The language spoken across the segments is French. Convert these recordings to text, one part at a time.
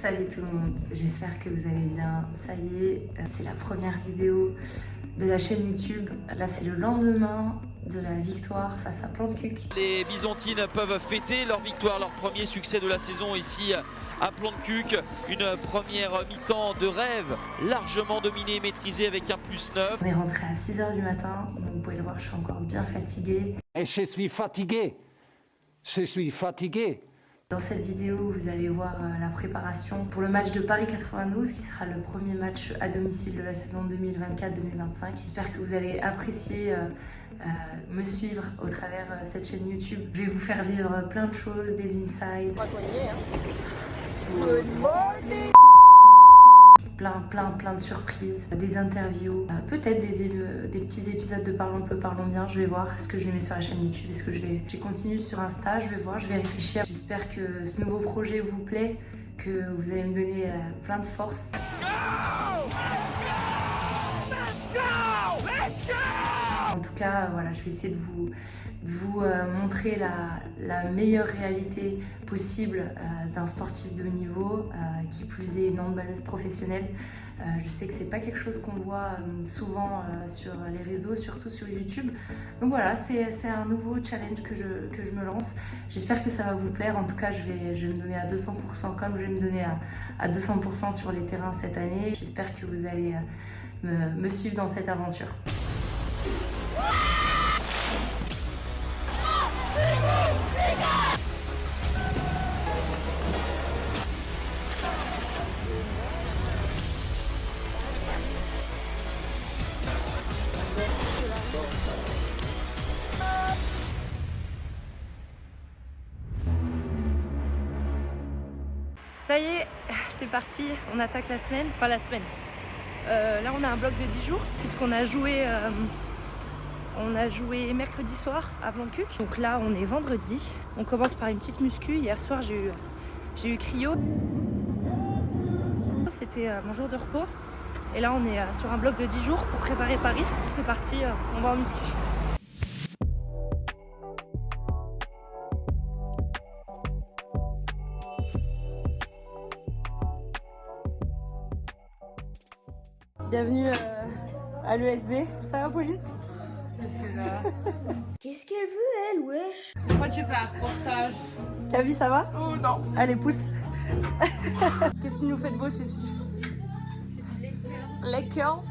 Salut tout le monde, j'espère que vous allez bien. Ça y est, c'est la première vidéo de la chaîne YouTube. Là, c'est le lendemain de la victoire face à Plan de Cuc. Les Byzantines peuvent fêter leur victoire, leur premier succès de la saison ici à Plan de Cuc. Une première mi-temps de rêve, largement dominée et maîtrisée avec un +9. On est rentré à 6 h du matin, donc vous pouvez le voir, je suis encore bien fatiguée. Et je suis fatigué. Je suis fatigué. Dans cette vidéo, vous allez voir la préparation pour le match de Paris 92, qui sera le premier match à domicile de la saison 2024-2025. J'espère que vous allez apprécier me suivre au travers cette chaîne YouTube. Je vais vous faire vivre plein de choses, des insights. Good morning. Plein de surprises, des interviews, peut-être des petits épisodes de Parlons peu, parlons bien. Je vais voir, est-ce que je les mets sur la chaîne YouTube, est-ce que je continue sur Insta, je vais voir, je vais réfléchir. J'espère que ce nouveau projet vous plaît, que vous allez me donner plein de force. En tout cas, voilà, je vais essayer de vous montrer la meilleure réalité possible d'un sportif de haut niveau, qui plus est une handballeuse professionnelle. Je sais que c'est pas quelque chose qu'on voit souvent sur les réseaux, surtout sur YouTube. Donc voilà, c'est un nouveau challenge que je me lance. J'espère que ça va vous plaire. En tout cas, je vais me donner à 200%, comme je vais me donner à 200% sur les terrains cette année. J'espère que vous allez me suivre dans cette aventure. Ça y est, c'est parti, on attaque la semaine, enfin la semaine. Là on a un bloc de 10 jours puisqu'on a joué mercredi soir à Plan de Cuc. Donc là on est vendredi, on commence par une petite muscu. Hier soir j'ai eu cryo, c'était mon jour de repos. Et là on est sur un bloc de 10 jours pour préparer Paris. C'est parti, on va en muscu. Bienvenue à l'ESB. Ça va, Pauline? Qu'est-ce qu'elle veut, elle, wesh? Pourquoi tu fais un reportage? Camille, ça va? Oh non. Allez, pousse. Qu'est-ce que nous fait de beau, celui-ci? Les curls.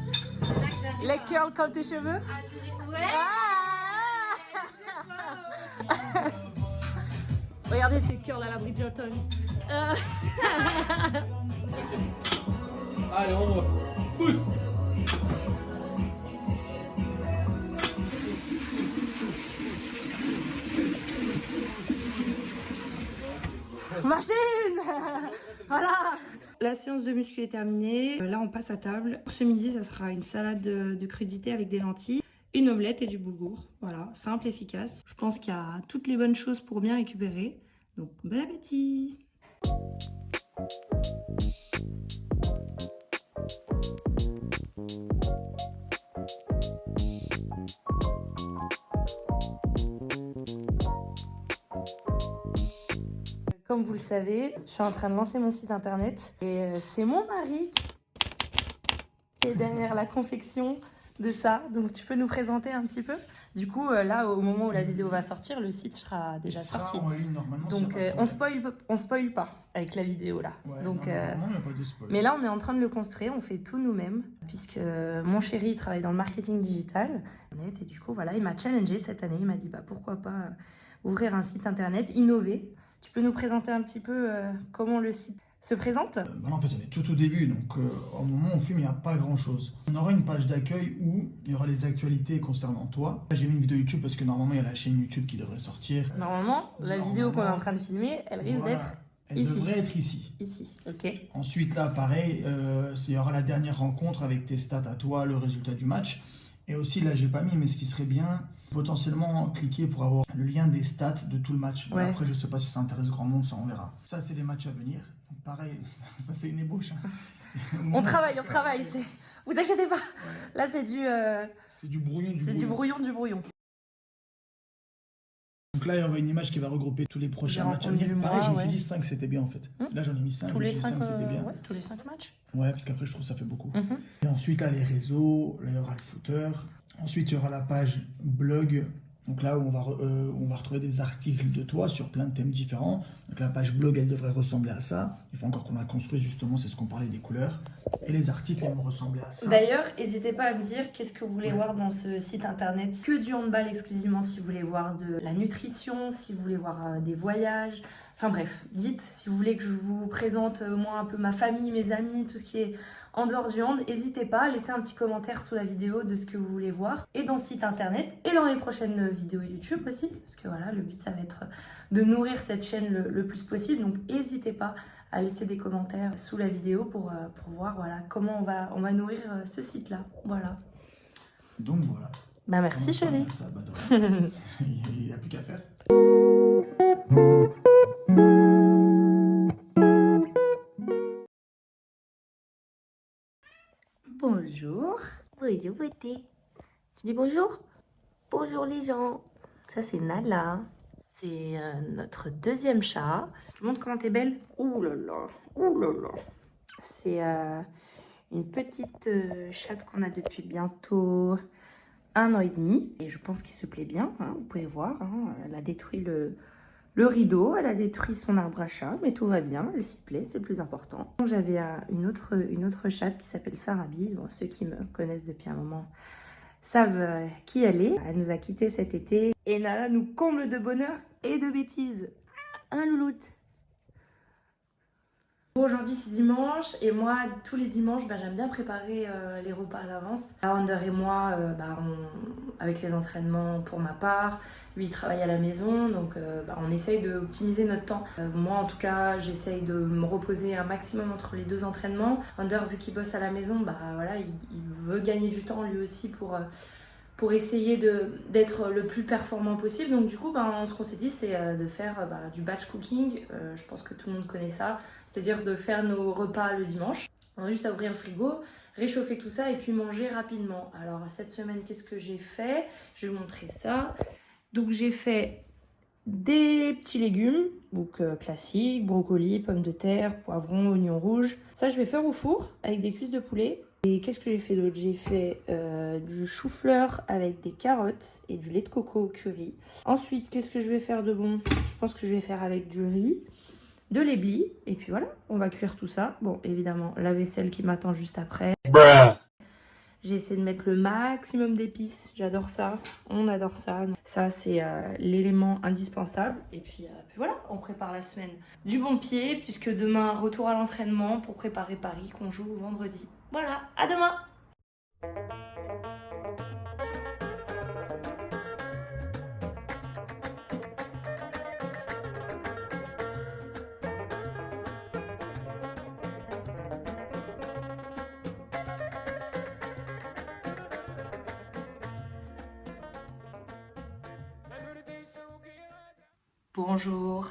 Les curls comme tes cheveux? Regardez ces curls à la Bridgerton. Allez, on va. Pousse. Machine. Voilà. La séance de muscu est terminée. Là, on passe à table. Pour ce midi, ça sera une salade de crudités avec des lentilles, une omelette et du boulgour. Voilà, simple, efficace. Je pense qu'il y a toutes les bonnes choses pour bien récupérer. Donc, bon appétit. Comme vous le savez, je suis en train de lancer mon site internet et c'est mon mari qui est derrière la confection de ça. Donc tu peux nous présenter un petit peu? Du coup, là, au moment où la vidéo va sortir, le site sera déjà sorti. En ligne, normalement, donc on spoil pas avec la vidéo là. Ouais, donc, non, normalement, il n'y a pas de spoil. mais là, on est en train de le construire, on fait tout nous-mêmes, puisque mon chéri travaille dans le marketing digital. Et du coup, voilà, il m'a challengé cette année, il m'a dit, bah, pourquoi pas ouvrir un site internet, innover. Tu peux nous présenter un petit peu comment le site se présente? Voilà, en fait, on est tout au début, donc au moment où on filme, il n'y a pas grand-chose. On aura une page d'accueil où il y aura les actualités concernant toi. J'ai mis une vidéo YouTube parce que normalement, il y a la chaîne YouTube qui devrait sortir. Normalement, la vidéo qu'on est en train de filmer, elle risque d'être ici. Elle devrait être ici. Ici, ok. Ensuite, là, pareil, il y aura la dernière rencontre avec tes stats à toi, le résultat du match. Et aussi, là, j'ai pas mis, mais ce qui serait bien, potentiellement cliquer pour avoir le lien des stats de tout le match. Ouais. Après, je sais pas si ça intéresse grand monde, ça on verra. Ça, c'est les matchs à venir. Donc, pareil, ça c'est une ébauche. Hein. On travaille. Vous inquiétez pas. Là, c'est du c'est du brouillon, du brouillon. Donc là, il y aura une image qui va regrouper tous les prochains Les matchs à rencontres venir. du Pareil, mois, je me suis ouais. dit 5, c'était bien en fait. Là, j'en ai mis 5. Tous les 5 c'était bien. tous les 5 matchs. Ouais, parce qu'après, je trouve que ça fait beaucoup. Mhm. Et ensuite, là, les réseaux, là, il y aura le footer. Ensuite, il y aura la page blog. Donc là, où on va retrouver des articles de toi sur plein de thèmes différents. Donc la page blog, elle devrait ressembler à ça. Il faut encore qu'on la construise, justement, c'est ce qu'on parlait des couleurs. Et les articles, ils vont ressembler à ça. D'ailleurs, n'hésitez pas à me dire qu'est-ce que vous voulez voir dans ce site internet. Que du handball exclusivement, si vous voulez voir de la nutrition, si vous voulez voir des voyages. Enfin bref, dites si vous voulez que je vous présente moi un peu ma famille, mes amis, tout ce qui est en dehors du hand. N'hésitez pas, laissez un petit commentaire sous la vidéo de ce que vous voulez voir. Et dans le site internet et dans les prochaines vidéos YouTube aussi. Parce que voilà, le but ça va être de nourrir cette chaîne le plus possible. Donc n'hésitez pas à laisser des commentaires sous la vidéo pour voir voilà, comment on va nourrir ce site-là. Voilà. Donc voilà. Bah merci chérie. Il n'y a plus qu'à faire. Bonjour. Bonjour beauté. Tu dis bonjour? Bonjour les gens. Ça c'est Nala. C'est notre deuxième chat. Je te montre comment t'es belle. Ouh là là. Ouh là là. C'est une petite chatte qu'on a depuis bientôt 1 an et demi. Et je pense qu'il se plaît bien. Hein, vous pouvez voir. Hein, elle a détruit le rideau. Elle a détruit son arbre à chat. Mais tout va bien. Elle s'y plaît. C'est le plus important. J'avais une autre chatte qui s'appelle Sarabi. Bon, ceux qui me connaissent depuis un moment savent qui elle est. Elle nous a quittés cet été. Et Nala nous comble de bonheur et de bêtises. Hein, louloute? Aujourd'hui c'est dimanche et moi tous les dimanches j'aime bien préparer les repas à l'avance. Under et moi avec les entraînements pour ma part, lui il travaille à la maison donc on essaye d'optimiser notre temps. Moi en tout cas j'essaye de me reposer un maximum entre les 2 entraînements. Under vu qu'il bosse à la maison voilà, il veut gagner du temps lui aussi pour essayer d'être le plus performant possible. Donc du coup, ce qu'on s'est dit, c'est de faire du batch cooking. Je pense que tout le monde connaît ça. C'est-à-dire de faire nos repas le dimanche. On a juste à ouvrir le frigo, réchauffer tout ça et puis manger rapidement. Alors cette semaine, qu'est-ce que j'ai fait? Je vais vous montrer ça. Donc j'ai fait des petits légumes, donc classiques, brocolis, pommes de terre, poivrons, oignons rouges. Ça, je vais faire au four avec des cuisses de poulet. Et qu'est-ce que j'ai fait d'autre? J'ai fait du chou-fleur avec des carottes et du lait de coco au curry. Ensuite, qu'est-ce que je vais faire de bon? Je pense que je vais faire avec du riz, de l'éblis. Et puis voilà, on va cuire tout ça. Bon, évidemment, la vaisselle qui m'attend juste après. J'ai essayé de mettre le maximum d'épices. J'adore ça. On adore ça. Ça, c'est l'élément indispensable. Et puis voilà, on prépare la semaine du bon pied. Puisque demain, retour à l'entraînement pour préparer Paris qu'on joue vendredi. Voilà, à demain! Bonjour.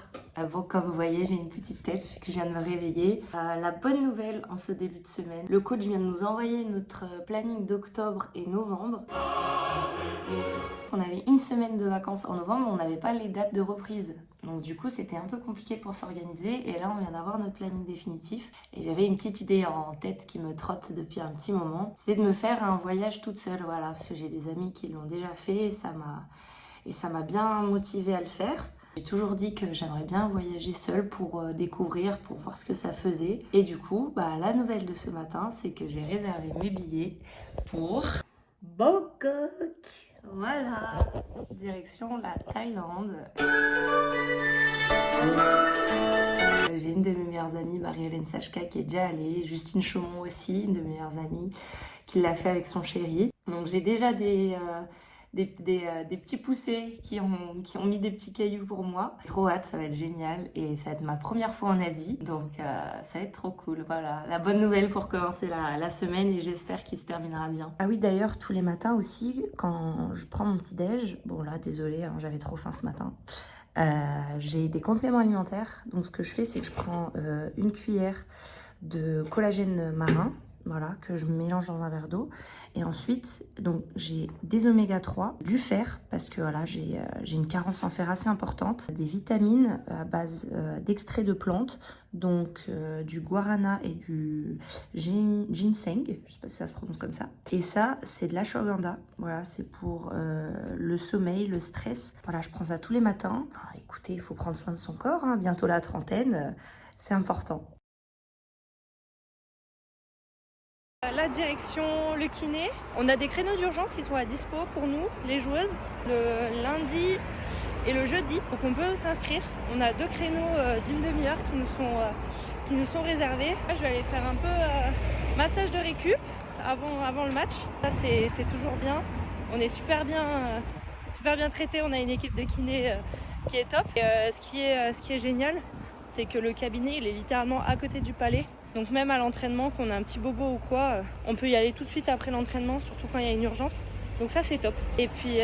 Bon, comme vous voyez, j'ai une petite tête vu que je viens de me réveiller. La bonne nouvelle en ce début de semaine, le coach vient de nous envoyer notre planning d'octobre et novembre. On avait une semaine de vacances en novembre, on n'avait pas les dates de reprise. Donc du coup, c'était un peu compliqué pour s'organiser. Et là, on vient d'avoir notre planning définitif. Et j'avais une petite idée en tête qui me trotte depuis un petit moment. C'était de me faire un voyage toute seule, voilà. Parce que j'ai des amis qui l'ont déjà fait et ça m'a bien motivée à le faire. J'ai toujours dit que j'aimerais bien voyager seule pour découvrir, pour voir ce que ça faisait. Et du coup, la nouvelle de ce matin, c'est que j'ai réservé mes billets pour Bangkok. Voilà, direction la Thaïlande. J'ai une de mes meilleures amies, Marie-Hélène Sachka, qui est déjà allée. Justine Chaumont aussi, une de mes meilleures amies, qui l'a fait avec son chéri. Donc j'ai déjà des petits poussés qui ont mis des petits cailloux pour moi. Trop hâte, ça va être génial et ça va être ma première fois en Asie, donc ça va être trop cool. Voilà, la bonne nouvelle pour commencer la semaine et j'espère qu'il se terminera bien. Ah oui, d'ailleurs, tous les matins aussi, quand je prends mon petit déj, bon là, désolée, hein, j'avais trop faim ce matin, j'ai des compléments alimentaires. Donc ce que je fais, c'est que je prends une cuillère de collagène marin. voilà, que je mélange dans un verre d'eau. Et ensuite, donc j'ai des oméga 3, du fer, parce que voilà, j'ai une carence en fer assez importante, des vitamines à base d'extraits de plantes, donc du guarana et du ginseng, je sais pas si ça se prononce comme ça. Et ça, c'est de l'ashwagandha, voilà, c'est pour le sommeil, le stress. Voilà, je prends ça tous les matins. Alors, écoutez, il faut prendre soin de son corps, hein, bientôt la trentaine, c'est important. La direction, le kiné. On a des créneaux d'urgence qui sont à dispo pour nous, les joueuses, le lundi et le jeudi. Donc on peut s'inscrire. On a 2 créneaux d'une demi-heure qui nous sont réservés. Je vais aller faire un peu massage de récup avant le match. Ça c'est toujours bien. On est super bien traité. On a une équipe de kiné qui est top. Et, ce qui est génial, c'est que le cabinet il est littéralement à côté du palais. Donc même à l'entraînement, qu'on a un petit bobo ou quoi, on peut y aller tout de suite après l'entraînement, surtout quand il y a une urgence. Donc ça c'est top. Et puis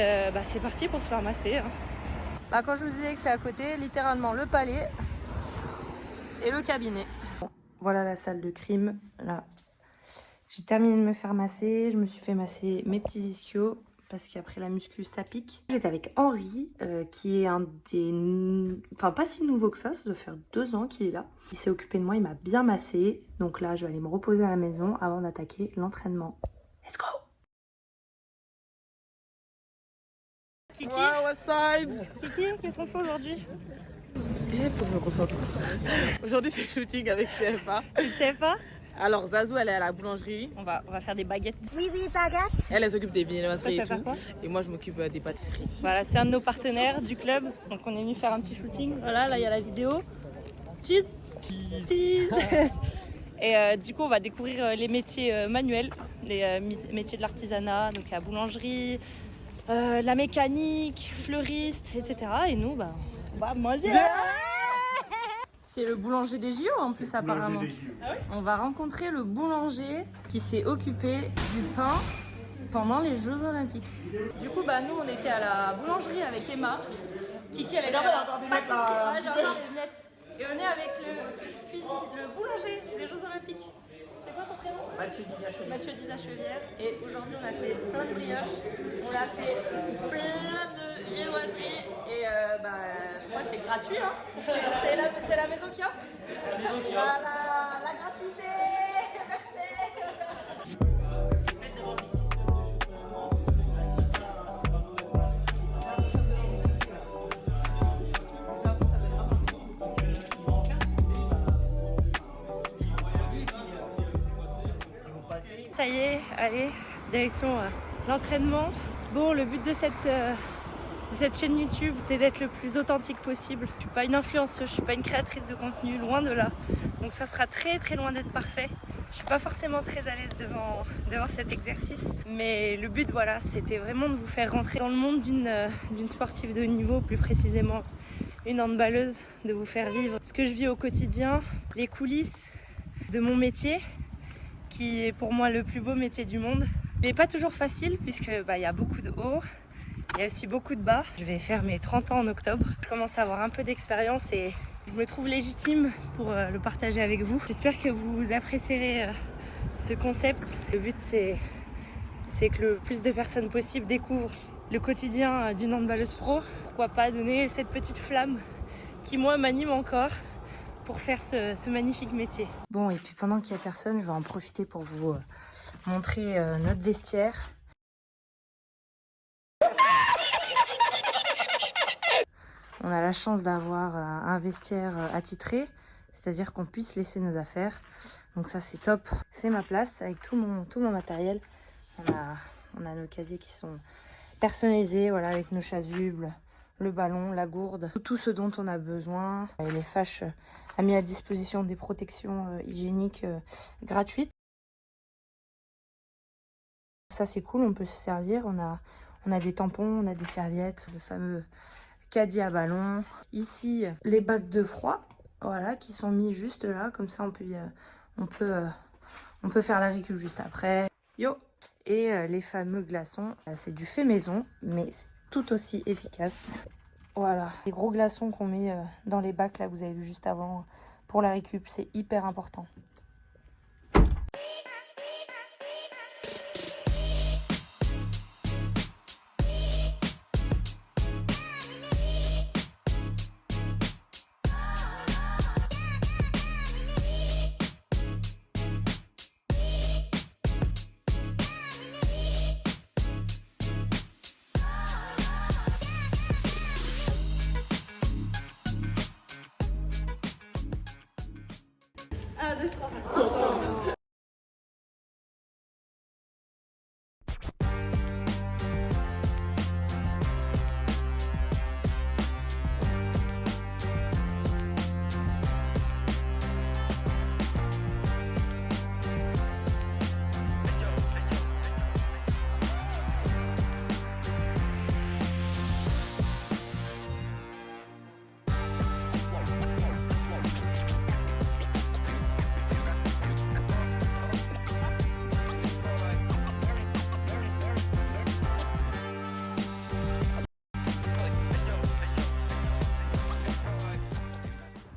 c'est parti pour se faire masser. Hein. Quand je vous disais que c'est à côté, littéralement le palais et le cabinet. Bon, voilà la salle de crime. Là, j'ai terminé de me faire masser. Je me suis fait masser mes petits ischios parce qu'après la muscu ça pique. J'étais avec Henri qui est un des... Enfin pas si nouveau que ça doit faire 2 ans qu'il est là. Il s'est occupé de moi, il m'a bien massé. Donc là je vais aller me reposer à la maison avant d'attaquer l'entraînement. Let's go! Kiki, Wow, what side? Kiki, qu'est-ce qu'on fait aujourd'hui? Il faut que je me concentre. Aujourd'hui, c'est shooting avec CFA. Tu sais pas? Alors, Zazou, elle est à la boulangerie. On va faire des baguettes. Oui, baguette. Elle s'occupe des viennoiseries Toi, et tu vas tout. faire Et moi, je m'occupe des pâtisseries. Voilà, c'est un de nos partenaires du club. Donc on est venu faire un petit shooting. Voilà, là il y a la vidéo. Cheese. Cheese. Et du coup, on va découvrir les métiers manuels, les métiers de l'artisanat, donc la boulangerie, la mécanique, fleuriste, etc. Et nous, on va manger. C'est le boulanger des JO en plus apparemment. On va rencontrer le boulanger qui s'est occupé du pain pendant les Jeux Olympiques. Du coup, nous on était à la boulangerie avec Emma. Kiki elle était à la pâtisserie. Ouais, j'ai encore des lunettes. Et on est avec le boulanger des Jeux Olympiques. C'est quoi ton prénom? Mathieu Dizachevière. Et aujourd'hui on a fait plein de brioches, on a fait plein de viennoiseries. Et je crois que c'est gratuit. Hein. C'est la maison qui offre. Voilà, la gratuité. Merci. Ça y est, allez, direction l'entraînement. Bon, le but de cette chaîne YouTube, c'est d'être le plus authentique possible. Je suis pas une influenceuse, je suis pas une créatrice de contenu, loin de là. Donc ça sera très très loin d'être parfait. Je suis pas forcément très à l'aise devant cet exercice. Mais le but, voilà, c'était vraiment de vous faire rentrer dans le monde d'une sportive de haut niveau, plus précisément une handballeuse, de vous faire vivre ce que je vis au quotidien, les coulisses de mon métier, qui est pour moi le plus beau métier du monde. Il n'est pas toujours facile puisque il y a beaucoup de hauts, il y a aussi beaucoup de bas. Je vais faire mes 30 ans en octobre. Je commence à avoir un peu d'expérience et je me trouve légitime pour le partager avec vous. J'espère que vous apprécierez ce concept. Le but c'est que le plus de personnes possible découvrent le quotidien d'une handballeuse pro. Pourquoi pas donner cette petite flamme qui moi m'anime encore pour faire ce magnifique métier. Bon, et puis pendant qu'il n'y a personne, je vais en profiter pour vous montrer notre vestiaire. On a la chance d'avoir un vestiaire attitré, c'est-à-dire qu'on puisse laisser nos affaires. Donc ça c'est top. C'est ma place avec tout mon matériel. On a nos casiers qui sont personnalisés, voilà, avec nos chasubles, le ballon, la gourde, tout ce dont on a besoin. Et les fâches a mis à disposition des protections hygiéniques gratuites. Ça c'est cool, on peut se servir. On a des tampons, on a des serviettes, le fameux caddie à ballon. Ici, les bacs de froid, voilà, qui sont mis juste là, comme ça on peut faire la récup juste après. Yo. Et les fameux glaçons, c'est du fait maison, mais c'est tout aussi efficace. Voilà, les gros glaçons qu'on met dans les bacs là, que vous avez vu juste avant, pour la récup, c'est hyper important. 1, 2, 3.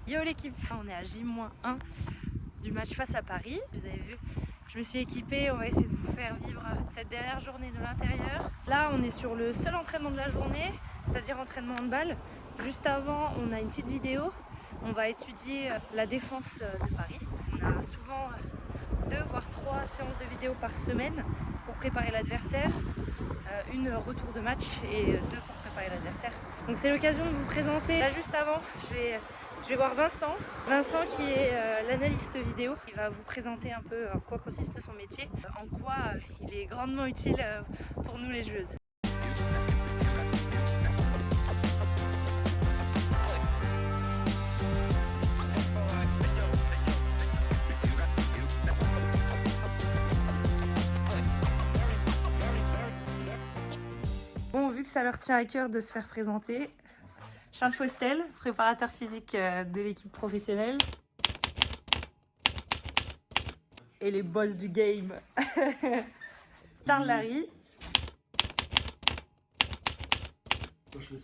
Yo l'équipe, on est à J-1 du match face à Paris. Vous avez vu, je me suis équipée, on va essayer de vous faire vivre cette dernière journée de l'intérieur. Là, on est sur le seul entraînement de la journée, c'est-à-dire entraînement handball. Juste avant, on a une petite vidéo. On va étudier la défense de Paris. On a souvent 2 voire 3 séances de vidéo par semaine pour préparer l'adversaire. Une retour de match et 2 pour préparer l'adversaire. Donc c'est l'occasion de vous présenter. Là juste avant, je vais voir Vincent. Vincent qui est l'analyste vidéo. Il va vous présenter un peu en quoi consiste son métier, en quoi il est grandement utile pour nous les joueuses. Bon, vu que ça leur tient à cœur de se faire présenter, Charles Faustel, préparateur physique de l'équipe professionnelle. Et les boss du game, Charles Larry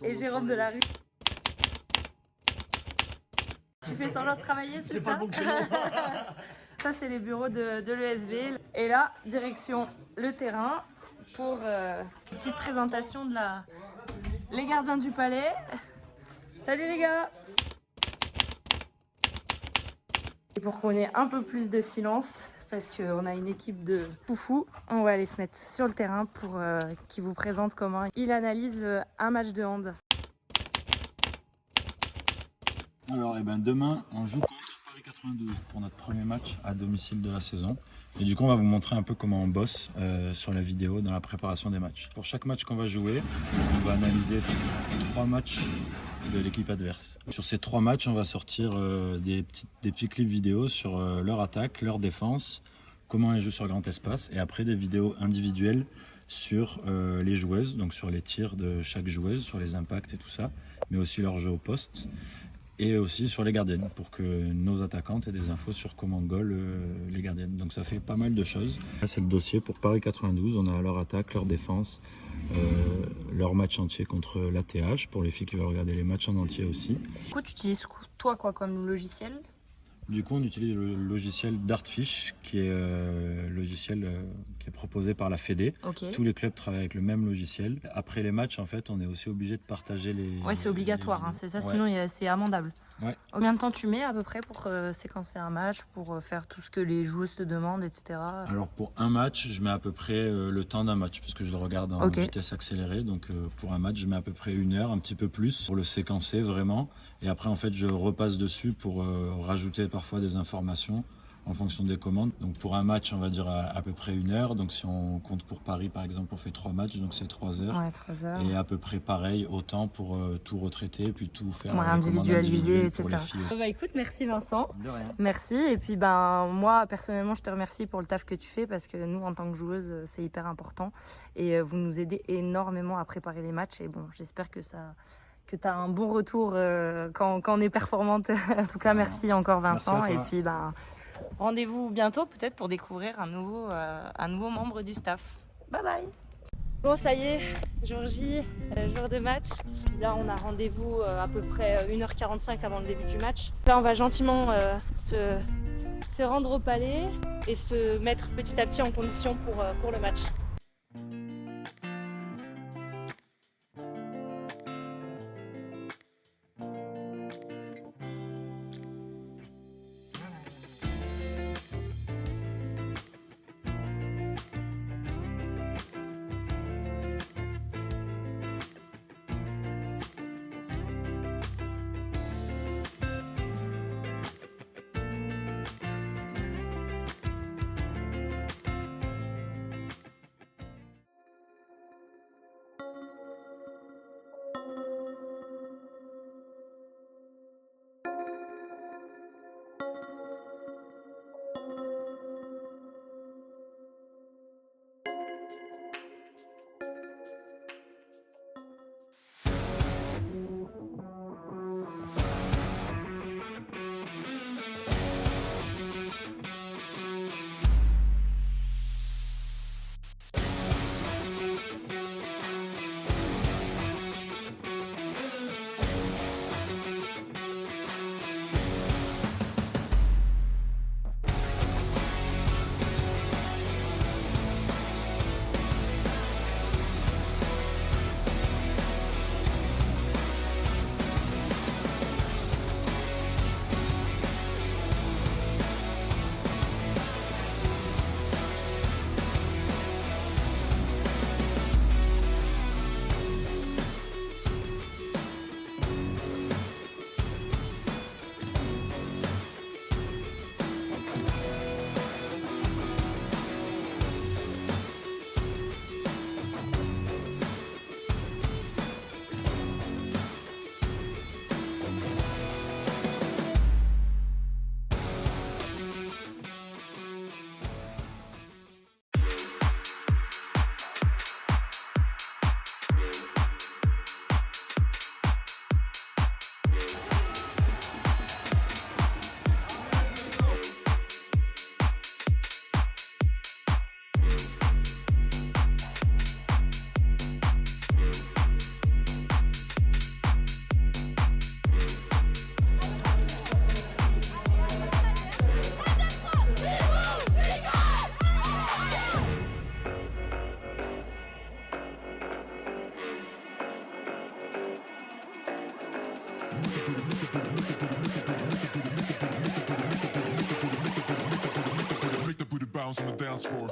et Jérôme Delarue. Tu fais semblant de travailler, c'est ça? Ça, c'est les bureaux de l'ESB. Et là, direction le terrain pour une petite présentation de les gardiens du palais. Salut les gars! Et pour qu'on ait un peu plus de silence, parce qu'on a une équipe de foufous, on va aller se mettre sur le terrain pour qu'ils vous présentent comment il analyse un match de hand. Alors, demain, on joue contre Paris 92 pour notre premier match à domicile de la saison. Et du coup, on va vous montrer un peu comment on bosse sur la vidéo dans la préparation des matchs. Pour chaque match qu'on va jouer, on va analyser 3 matchs de l'équipe adverse. Sur ces 3 matchs, on va sortir des petits clips vidéo sur leur attaque, leur défense, comment elles jouent sur grand espace, et après des vidéos individuelles sur les joueuses, donc sur les tirs de chaque joueuse, sur les impacts et tout ça, mais aussi leur jeu au poste. Et aussi sur les gardiennes, pour que nos attaquantes aient des infos sur comment goal les gardiennes. Donc ça fait pas mal de choses. Là, c'est le dossier pour Paris 92. On a leur attaque, leur défense, leur match entier contre l'ATH, pour les filles qui veulent regarder les matchs en entier aussi. Du coup, tu utilises toi quoi comme logiciel? Du coup, on utilise le logiciel Dartfish, qui est logiciel qui est proposé par la Fédé. Okay. Tous les clubs travaillent avec le même logiciel. Après les matchs, en fait, on est aussi obligé de partager les... Ouais, c'est obligatoire, hein, c'est ça, ouais. Sinon c'est amendable. Ouais. Combien de temps tu mets à peu près pour séquencer un match, pour faire tout ce que les joueuses te demandent, etc. Alors pour un match, je mets à peu près le temps d'un match, parce que je le regarde en vitesse accélérée. Donc pour un match, je mets à peu près 1 heure, un petit peu plus, pour le séquencer vraiment. Et après, en fait, je repasse dessus pour rajouter parfois des informations en fonction des commandes. Donc pour un match, on va dire à peu près 1 heure. Donc si on compte pour Paris, par exemple, on fait 3 matchs, donc c'est 3 heures. Ouais, 3 heures. Et à peu près pareil, autant pour tout retraiter, puis tout faire individualiser, etc. Pour les filles. Bah écoute, merci Vincent. De rien. Merci. Et puis moi, personnellement, je te remercie pour le taf que tu fais, parce que nous, en tant que joueuses, c'est hyper important. Et vous nous aidez énormément à préparer les matchs. Et bon, j'espère que tu as un bon retour quand on est performante. En tout cas, merci encore Vincent. Et puis rendez-vous bientôt peut-être pour découvrir un nouveau membre du staff. Bye bye. Bon, ça y est, jour J, jour de match. Là, on a rendez-vous à peu près 1h45 avant le début du match. Là, on va gentiment se rendre au palais et se mettre petit à petit en condition pour le match. bounce on the dance floor.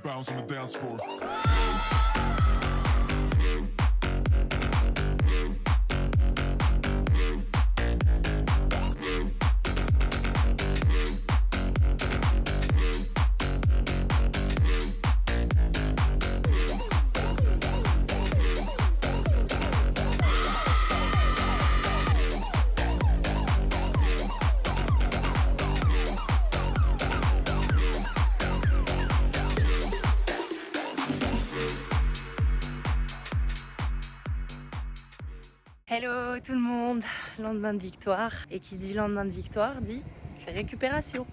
Bounce on the dance floor. Hello tout le monde, lendemain de victoire. Et qui dit lendemain de victoire dit récupération.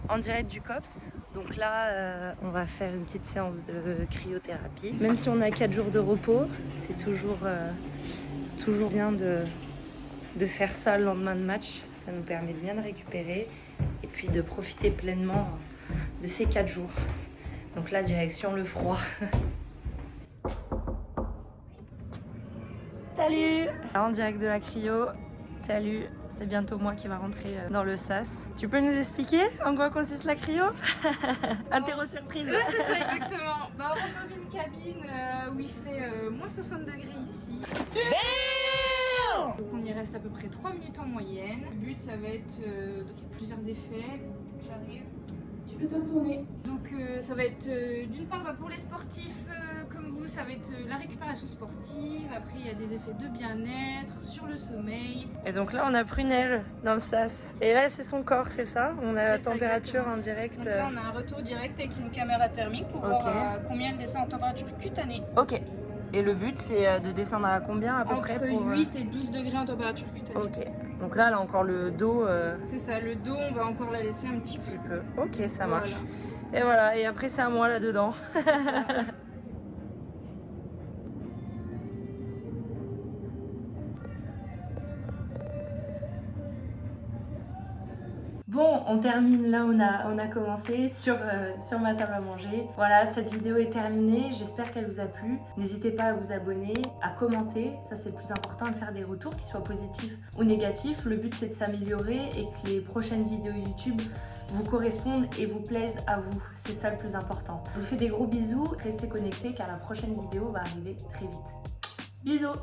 En direct du COPS. Donc là, on va faire une petite séance de cryothérapie. Même si on a 4 jours de repos, c'est toujours bien de faire ça le lendemain de match. Ça nous permet de bien récupérer et puis de profiter pleinement de ces 4 jours. Donc là, direction le froid. Salut! En direct de la cryo. Salut, c'est bientôt moi qui va rentrer dans le SAS. Tu peux nous expliquer en quoi consiste la cryo? Interro surprise. Ouais, c'est ça, exactement. Bah, on rentre dans une cabine où il fait moins 60 degrés ici. Donc on y reste à peu près 3 minutes en moyenne. Le but, ça va être... donc il y a plusieurs effets. J'arrive. Tu peux te retourner. Donc ça va être d'une part pour les sportifs comme vous, ça va être la récupération sportive. Après il y a des effets de bien-être, sur le sommeil. Et donc là on a Prunelle dans le SAS. Et là c'est son corps, c'est ça? On a la température en direct. Donc là on a un retour direct avec une caméra thermique pour voir combien elle descend en température cutanée. Ok. Et le but c'est de descendre à combien à peu près Entre 8 et 12 degrés en température cutanée. Ok. Donc là elle a encore le dos. C'est ça, le dos on va encore la laisser un petit peu. Ok, ça marche. Et voilà, et après c'est à moi là-dedans. Bon, on termine là où on a commencé, sur ma table à manger. Voilà, cette vidéo est terminée, j'espère qu'elle vous a plu. N'hésitez pas à vous abonner, à commenter, ça c'est le plus important, à faire des retours, qu'ils soient positifs ou négatifs. Le but c'est de s'améliorer et que les prochaines vidéos YouTube vous correspondent et vous plaisent à vous. C'est ça le plus important. Je vous fais des gros bisous, restez connectés car la prochaine vidéo va arriver très vite. Bisous!